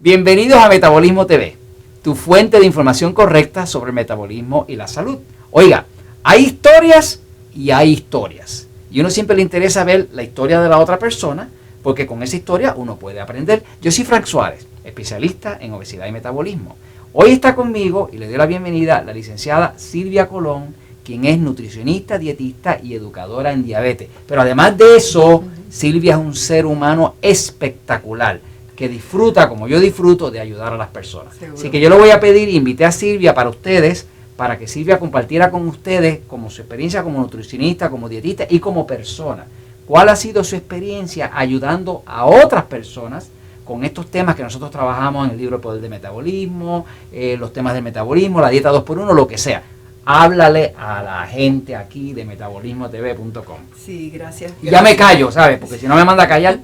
Bienvenidos a Metabolismo TV, tu fuente de información correcta sobre el metabolismo y la salud. Oiga, hay historias y hay historias. Y uno siempre le interesa ver la historia de la otra persona, porque con esa historia uno puede aprender. Yo soy Frank Suárez, especialista en obesidad y metabolismo. Hoy está conmigo y le doy la bienvenida la licenciada Silvia Colón, quien es nutricionista, dietista y educadora en diabetes. Pero además de eso, Silvia es un ser humano espectacular, que disfruta, como yo disfruto, de ayudar a las personas. Seguro. Así que yo le voy a pedir, invité a Silvia para ustedes, para que Silvia compartiera con ustedes como su experiencia como nutricionista, como dietista y como persona. ¿Cuál ha sido su experiencia ayudando a otras personas con estos temas que nosotros trabajamos en el libro El Poder del Metabolismo, los temas del metabolismo, la dieta 2x1, lo que sea? Háblale a la gente aquí de metabolismotv.com. Sí, gracias. Y ya me callo, ¿sabes? Porque si no me manda a callar.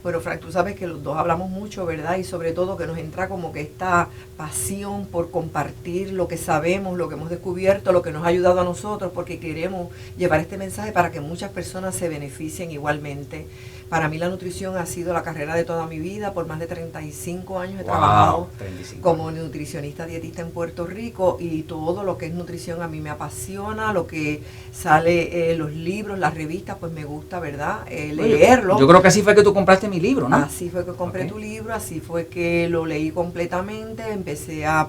Bueno, Frank, tú sabes que los dos hablamos mucho, ¿verdad? Y sobre todo que nos entra como que esta pasión por compartir lo que sabemos, lo que hemos descubierto, lo que nos ha ayudado a nosotros, porque queremos llevar este mensaje para que muchas personas se beneficien igualmente. Para mí la nutrición ha sido la carrera de toda mi vida. Por más de 35 años he trabajado 35. como nutricionista dietista en Puerto Rico, y todo lo que es nutrición a mí me apasiona. Lo que sale, los libros, las revistas, pues me gusta, ¿verdad? Leerlo. Yo creo que así fue que tú compraste mi libro, ¿no? Así fue que compré tu libro, así fue que lo leí completamente, empecé a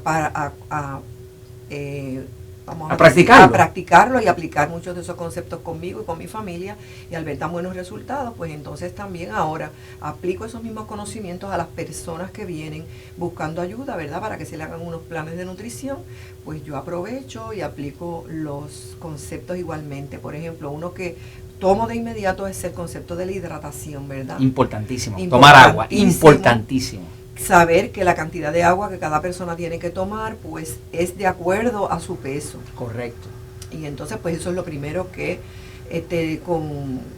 practicarlo y aplicar muchos de esos conceptos conmigo y con mi familia, y al ver tan buenos resultados, pues entonces también ahora aplico esos mismos conocimientos a las personas que vienen buscando ayuda, ¿verdad? Para que se le hagan unos planes de nutrición, pues yo aprovecho y aplico los conceptos igualmente. Por ejemplo, uno que tomo de inmediato es el concepto de la hidratación, ¿verdad? Importantísimo. Tomar agua, importantísimo. Saber que la cantidad de agua que cada persona tiene que tomar, pues es de acuerdo a su peso. Correcto. Y entonces, pues eso es lo primero que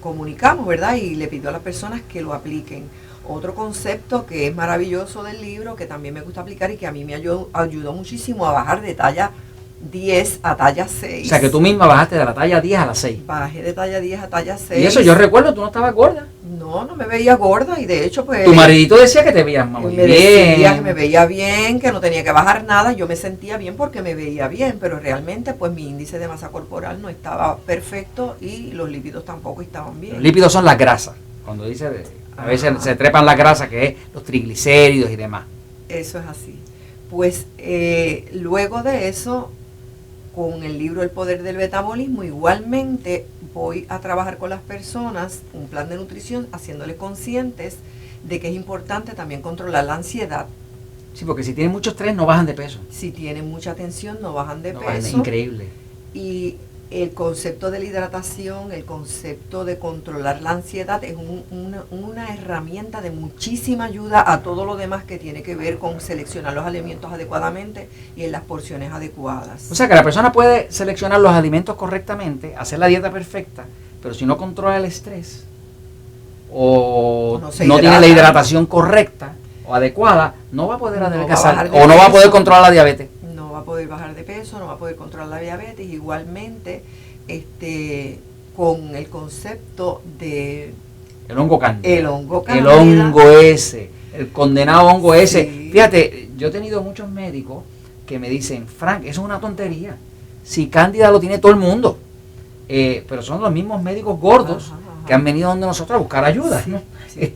comunicamos, ¿verdad? Y le pido a las personas que lo apliquen. Otro concepto que es maravilloso del libro, que también me gusta aplicar y que a mí me ayudó muchísimo a bajar de talla 10 a talla 6. O sea, que tú misma bajaste de la talla 10 a la 6. Bajé de talla 10 a talla 6. Y eso yo recuerdo, tú no estabas gorda. No me veía gorda, y de hecho pues... Tu maridito decía que te veías muy bien. Decía que me veía bien, que no tenía que bajar nada. Yo me sentía bien porque me veía bien, pero realmente pues mi índice de masa corporal no estaba perfecto y los lípidos tampoco estaban bien. Los lípidos son las grasas. Cuando dice, a veces se trepan las grasas, que es los triglicéridos y demás. Eso es así. Pues luego de eso, con el libro El Poder del Metabolismo, igualmente voy a trabajar con las personas un plan de nutrición, haciéndoles conscientes de que es importante también controlar la ansiedad. Sí, porque si tienen mucho estrés no bajan de peso. Si tienen mucha tensión no bajan de peso. Bajan, increíble. Y el concepto de la hidratación, el concepto de controlar la ansiedad es una herramienta de muchísima ayuda a todo lo demás que tiene que ver con seleccionar los alimentos adecuadamente y en las porciones adecuadas. O sea que la persona puede seleccionar los alimentos correctamente, hacer la dieta perfecta, pero si no controla el estrés o no tiene la hidratación correcta o adecuada, no va a poder adelgazar o no va a poder controlar la diabetes. No va a poder bajar de peso, no va a poder controlar la diabetes. Igualmente, con el concepto de el hongo cándida. El hongo ese, el condenado hongo ese. Sí. Fíjate, yo he tenido muchos médicos que me dicen, Frank, eso es una tontería. Si cándida lo tiene todo el mundo. Pero son los mismos médicos gordos que han venido donde nosotros a buscar ayuda, sí, ¿no? Sí.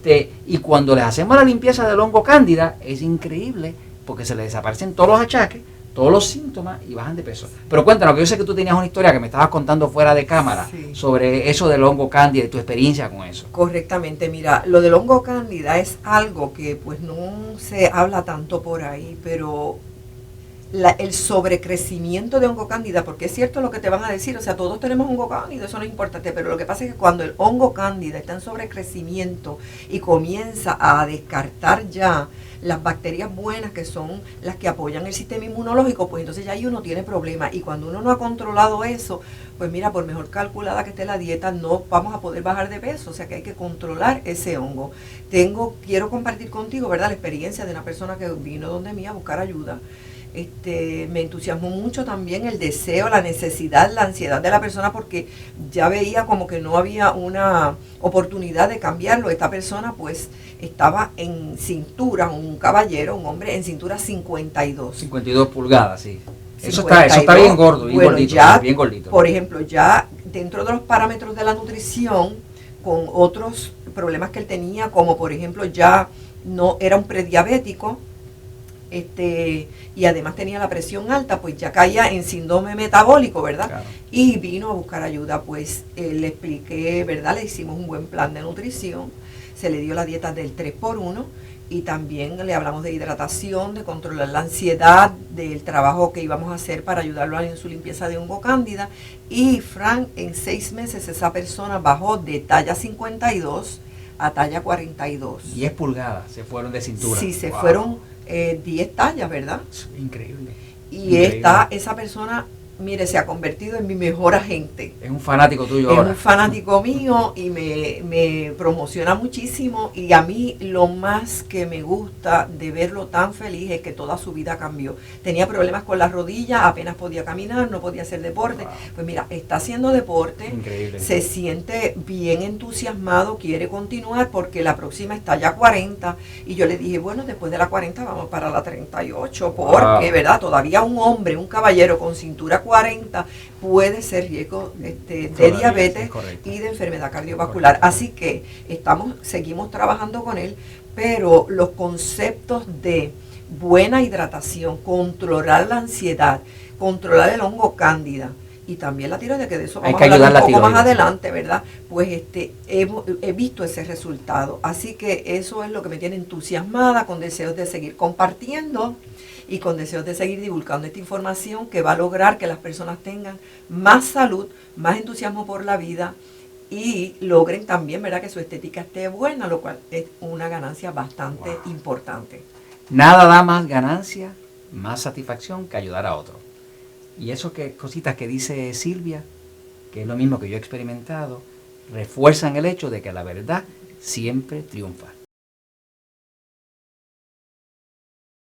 Y cuando les hacemos la limpieza del hongo cándida, es increíble, porque se les desaparecen todos los achaques, todos los síntomas y bajan de peso. Pero cuéntanos, que yo sé que tú tenías una historia que me estabas contando fuera de cámara, sí, sobre eso del hongo cándida y tu experiencia con eso. Correctamente, mira, lo del hongo cándida es algo que pues no se habla tanto por ahí, pero el sobrecrecimiento de hongo cándida, porque es cierto lo que te van a decir, o sea, todos tenemos hongo cándida, eso no es importante, pero lo que pasa es que cuando el hongo cándida está en sobrecrecimiento y comienza a descartar ya las bacterias buenas, que son las que apoyan el sistema inmunológico, pues entonces ya ahí uno tiene problemas. Y cuando uno no ha controlado eso, pues mira, por mejor calculada que esté la dieta, no vamos a poder bajar de peso. O sea que hay que controlar ese hongo. Quiero compartir contigo, ¿verdad?, la experiencia de una persona que vino donde mí a buscar ayuda. Me entusiasmó mucho también el deseo, la necesidad, la ansiedad de la persona, porque ya veía como que no había una oportunidad de cambiarlo. Esta persona pues estaba en cintura, un caballero, un hombre en cintura 52. 52 pulgadas, sí. 52. Eso está bien gordo, bien Bueno, gordito, ya, bien gordito. por ejemplo, ya dentro de los parámetros de la nutrición, con otros problemas que él tenía, como por ejemplo ya no era un prediabético, y además tenía la presión alta, pues ya caía en síndrome metabólico, ¿verdad? Claro. Y vino a buscar ayuda, pues le expliqué, ¿verdad? Le hicimos un buen plan de nutrición, se le dio la dieta del 3x1 y también le hablamos de hidratación, de controlar la ansiedad, del trabajo que íbamos a hacer para ayudarlo en su limpieza de hongo cándida. Y Frank, en 6 meses esa persona bajó de talla 52 a talla 42. 10 pulgadas se fueron de cintura. Sí, se fueron 10 tallas, ¿verdad? Increíble. Y esa persona, mire, se ha convertido en mi mejor agente. Es un fanático tuyo Es ahora. un fanático mío y me promociona muchísimo. Y a mí lo más que me gusta de verlo tan feliz es que toda su vida cambió. Tenía problemas con las rodillas, apenas podía caminar, no podía hacer deporte. Wow. Pues mira, está haciendo deporte. Increíble. Se siente bien entusiasmado, quiere continuar porque la próxima está ya 40. Y yo le dije, bueno, después de la 40 vamos para la 38, porque, Wow. ¿verdad? Todavía un hombre, un caballero con cintura 40 puede ser riesgo de diabetes y de enfermedad cardiovascular. Así que seguimos trabajando con él, pero los conceptos de buena hidratación, controlar la ansiedad, controlar el hongo cándida y también la tiroides, que de eso vamos a hablar un poco más adelante, ¿verdad? Pues he visto ese resultado. Así que eso es lo que me tiene entusiasmada, con deseos de seguir compartiendo y con deseos de seguir divulgando esta información que va a lograr que las personas tengan más salud, más entusiasmo por la vida y logren también, ¿verdad?, que su estética esté buena, lo cual es una ganancia bastante importante. Nada da más ganancia, más satisfacción que ayudar a otro. Y eso que cositas que dice Silvia, que es lo mismo que yo he experimentado, refuerzan el hecho de que la verdad siempre triunfa.